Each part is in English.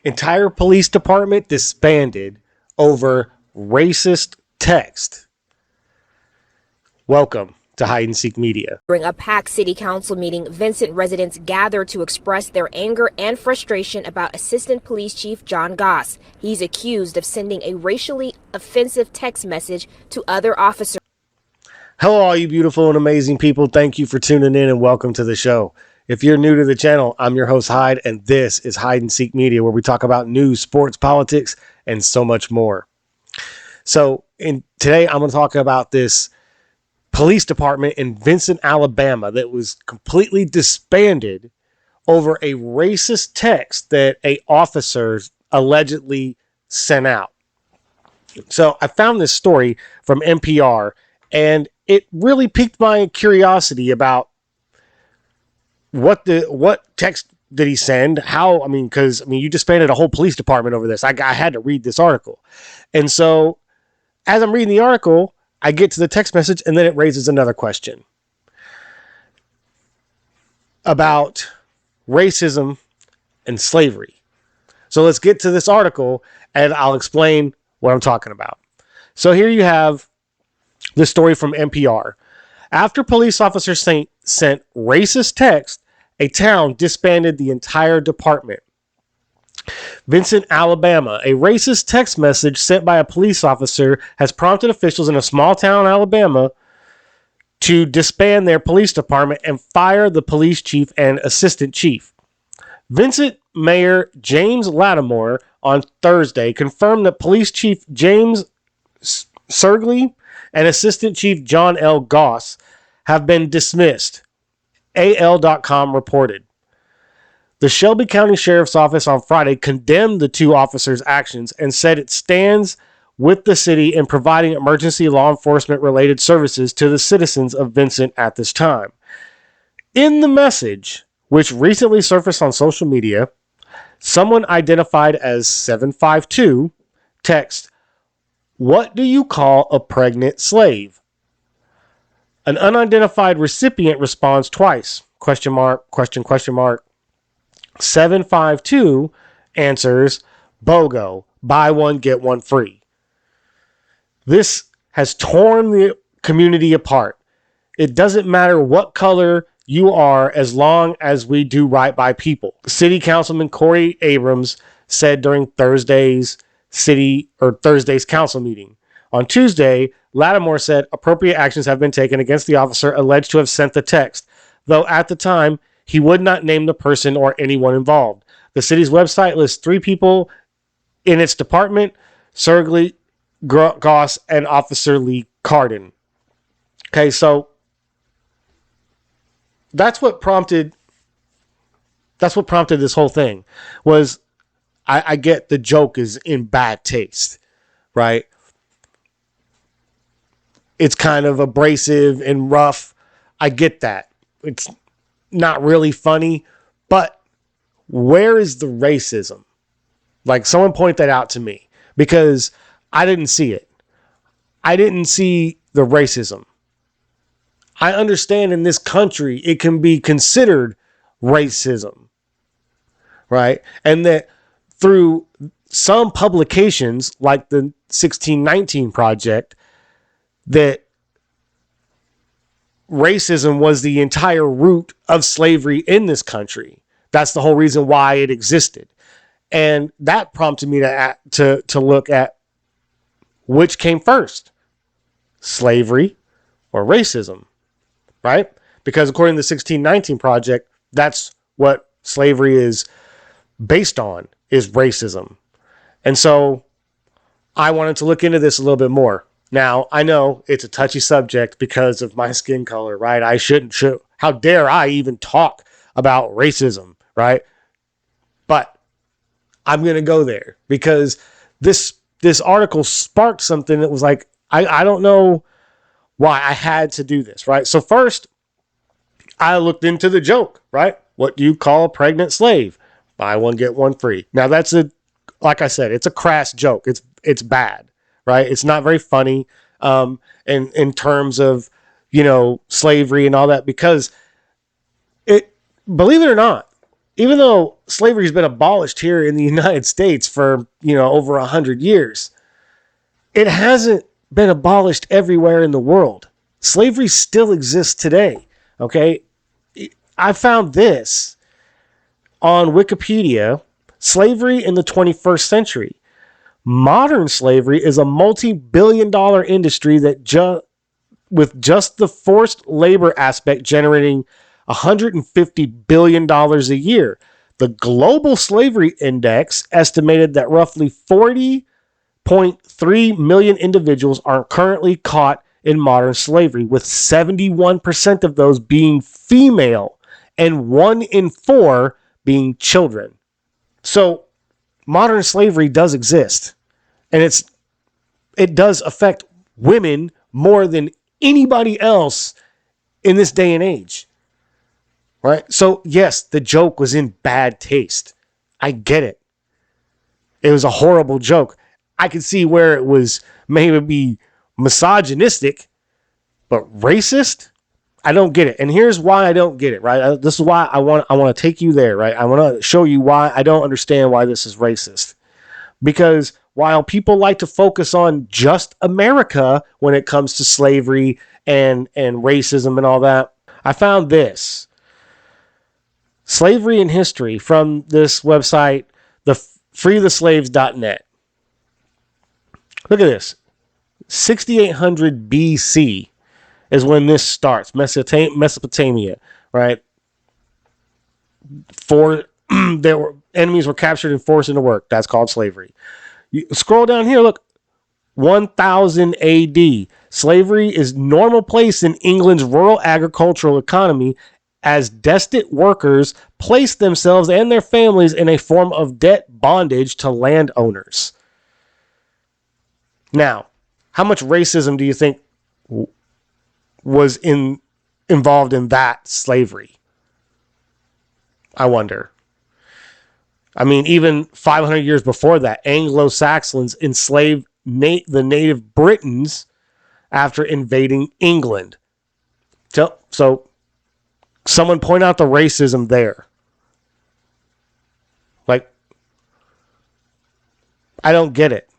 Entire police department disbanded over racist text. Welcome to Hide and Seek Media. During a packed city council meeting, Vincent residents gathered to express their anger and frustration about Assistant Police Chief John Goss. He's accused of sending a racially offensive text message to other officers. Hello, all you beautiful and amazing people. Thank you for tuning in and welcome to the show. If you're new to the channel, I'm your host, Hyde, and this is Hide and Seek Media, where we talk about news, sports, politics, and so much more. So today I'm going to talk about this police department in Vincent, Alabama that was completely disbanded over a racist text that a officer allegedly sent out. So I found this story from NPR, and it really piqued my curiosity about what text did he send? How? Because you disbanded a whole police department over this. I had to read this article, and so as I'm reading the article, I get to the text message, and then it raises another question about racism and slavery. So let's get to this article, and I'll explain what I'm talking about. So here you have the story from NPR. After police officers sent racist text, a town disbanded the entire department. Vincent, Alabama. A racist text message sent by a police officer has prompted officials in a small town, Alabama, to disband their police department and fire the police chief and assistant chief. Vincent Mayor James Lattimore on Thursday confirmed that police chief James Sergley and assistant chief John L. Goss have been dismissed, AL.com reported. The Shelby County Sheriff's Office on Friday condemned the two officers' actions and said it stands with the city in providing emergency law enforcement related services to the citizens of Vincent at this time. In the message, which recently surfaced on social media, someone identified as 752 text, "What do you call a pregnant slave?" An unidentified recipient responds twice, question mark, question mark. 752 answers, BOGO, buy one, get one free. This has torn the community apart. It doesn't matter what color you are as long as we do right by people. City Councilman Corey Abrams said during Thursday's council meeting. On Tuesday, Lattimore said appropriate actions have been taken against the officer alleged to have sent the text, though at the time, he would not name the person or anyone involved. The city's website lists 3 people in its department: Sergley, Goss, and Officer Lee Carden. Okay, so that's what prompted this whole thing. Was I get the joke is in bad taste, right? It's kind of abrasive and rough. I get that. It's not really funny, but where is the racism? Like, someone point that out to me, because I didn't see it. I didn't see the racism. I understand in this country it can be considered racism, right? And that through some publications like the 1619 Project, that racism was the entire root of slavery in this country. That's the whole reason why it existed. And that prompted me to look at which came first, slavery or racism, right? Because according to the 1619 Project, that's what slavery is based on, is racism. And so I wanted to look into this a little bit more. Now, I know it's a touchy subject because of my skin color, right? I shouldn't. How dare I even talk about racism, right? But I'm going to go there because this article sparked something that was like, I don't know why I had to do this, right? So first, I looked into the joke, right? What do you call a pregnant slave? Buy one, get one free. Now, like I said, it's a crass joke. It's bad. Right? It's not very funny in terms of, slavery and all that, because believe it or not, even though slavery has been abolished here in the United States for, over 100 years, it hasn't been abolished everywhere in the world. Slavery still exists today. Okay. I found this on Wikipedia. Slavery in the 21st century. Modern slavery is a multi-billion-dollar industry that with just the forced labor aspect generating $150 billion a year. The Global Slavery Index estimated that roughly 40.3 million individuals are currently caught in modern slavery, with 71% of those being female and 1 in 4 being children. So modern slavery does exist, and it does affect women more than anybody else in this day and age. Right? So yes, the joke was in bad taste. I get it. It was a horrible joke. I could see where it was maybe misogynistic, but racist, I don't get it. And here's why I don't get it, right? This is why I want to take you there, right? I want to show you why I don't understand why this is racist. Because while people like to focus on just America when it comes to slavery and racism and all that, I found this. Slavery in History from this website, the freetheslaves.net. Look at this. 6800 BC is when this starts. Mesopotamia, right? Enemies were captured and forced into work. That's called slavery. You scroll down here, look. 1000 AD. Slavery is normal place in England's rural agricultural economy as destitute workers placed themselves and their families in a form of debt bondage to landowners. Now, how much racism do you think was involved in that slavery? I wonder. I mean, even 500 years before that, Anglo-Saxons enslaved the native Britons after invading England. So someone point out the racism there. Like, I don't get it.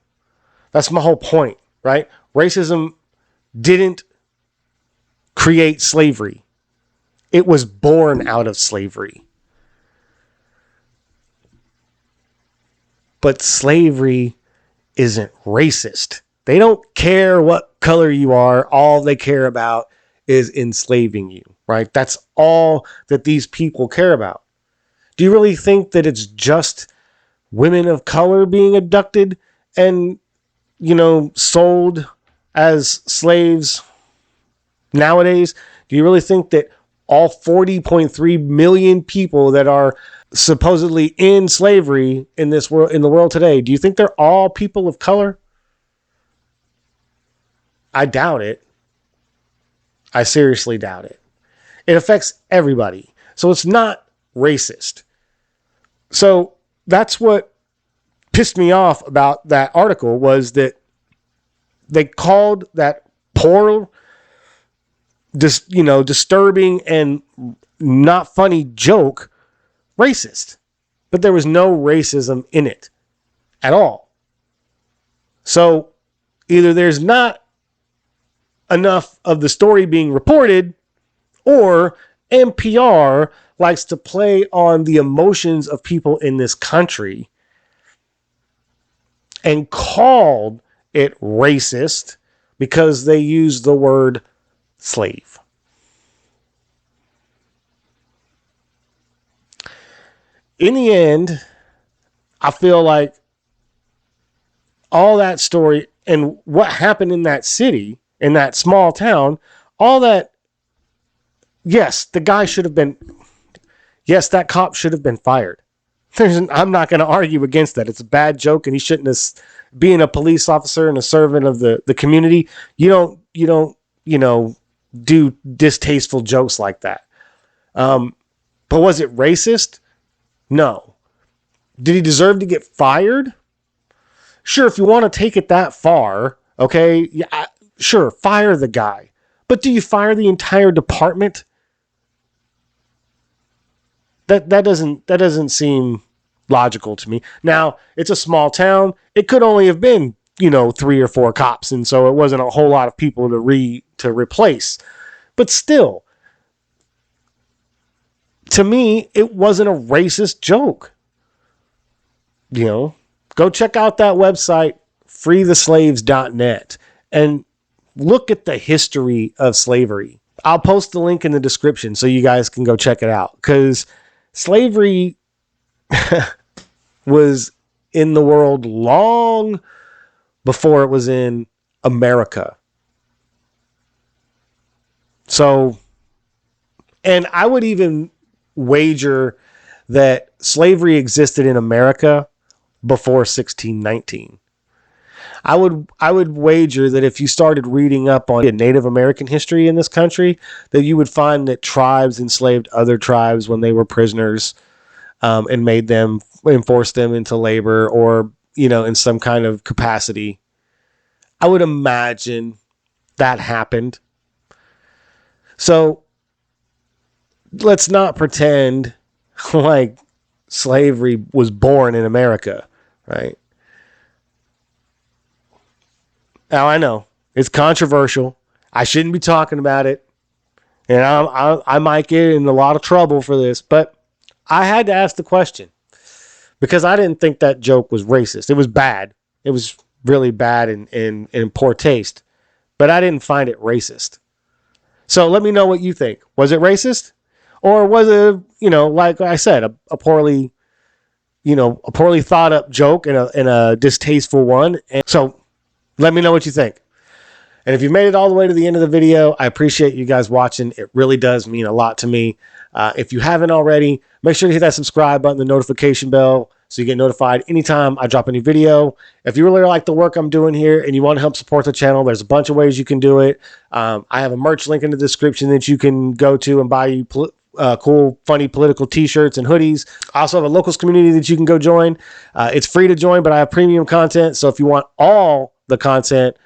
That's my whole point, right? Racism didn't create slavery. It was born out of slavery. But slavery isn't racist. They don't care what color you are. All they care about is enslaving you, right? That's all that these people care about. Do you really think that it's just women of color being abducted and, sold as slaves nowadays? Do you really think that all 40.3 million people that are supposedly in slavery in the world today, do you think they're all people of color? I doubt it. I seriously doubt it. It affects everybody. So it's not racist. So that's what pissed me off about that article, was that they called that poor, disturbing and not funny joke racist. But there was no racism in it at all. So either there's not enough of the story being reported, or NPR likes to play on the emotions of people in this country and called it racist because they used the word slave. In the end, I feel like all that story and what happened in that city, in that small town, all that, yes, that cop should have been fired. I'm not going to argue against that. It's a bad joke, and he shouldn't have. Being a police officer and a servant of the community, you don't do distasteful jokes like that. But was it racist? No. Did he deserve to get fired? Sure, if you want to take it that far, okay, yeah, sure, fire the guy. But do you fire the entire department? That doesn't seem logical to me. Now, it's a small town. It could only have been, 3 or 4 cops, and so it wasn't a whole lot of people to replace. But still, to me, it wasn't a racist joke. Go check out that website, freetheslaves.net, and look at the history of slavery. I'll post the link in the description so you guys can go check it out, because slavery was in the world long before it was in America. So, and I would even wager that slavery existed in America before 1619. I would wager that if you started reading up on Native American history in this country, that you would find that tribes enslaved other tribes when they were prisoners, and made them enforce them into labor, or in some kind of capacity. I would imagine that happened. So let's not pretend like slavery was born in America, right? Now, I know it's controversial. I shouldn't be talking about it, and I might get in a lot of trouble for this, but I had to ask the question because I didn't think that joke was racist. It was bad. It was really bad and in poor taste, but I didn't find it racist. So let me know what you think. Was it racist? Or was it, like I said, a poorly thought up joke and a distasteful one? And so let me know what you think. And if you made it all the way to the end of the video, I appreciate you guys watching. It really does mean a lot to me. If you haven't already, make sure to hit that subscribe button, the notification bell, so you get notified anytime I drop a new video. If you really like the work I'm doing here and you want to help support the channel, there's a bunch of ways you can do it. I have a merch link in the description that you can go to and buy you cool, funny political t-shirts and hoodies. I also have a locals community that you can go join. It's free to join, but I have premium content. So if you want all the content,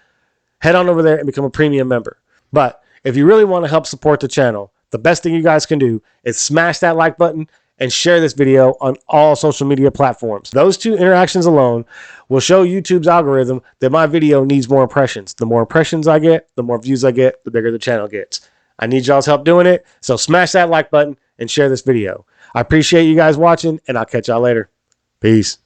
head on over there and become a premium member. But if you really want to help support the channel, the best thing you guys can do is smash that like button and share this video on all social media platforms. Those 2 interactions alone will show YouTube's algorithm that my video needs more impressions. The more impressions I get, the more views I get, the bigger the channel gets. I need y'all's help doing it, so smash that like button and share this video. I appreciate you guys watching, and I'll catch y'all later. Peace.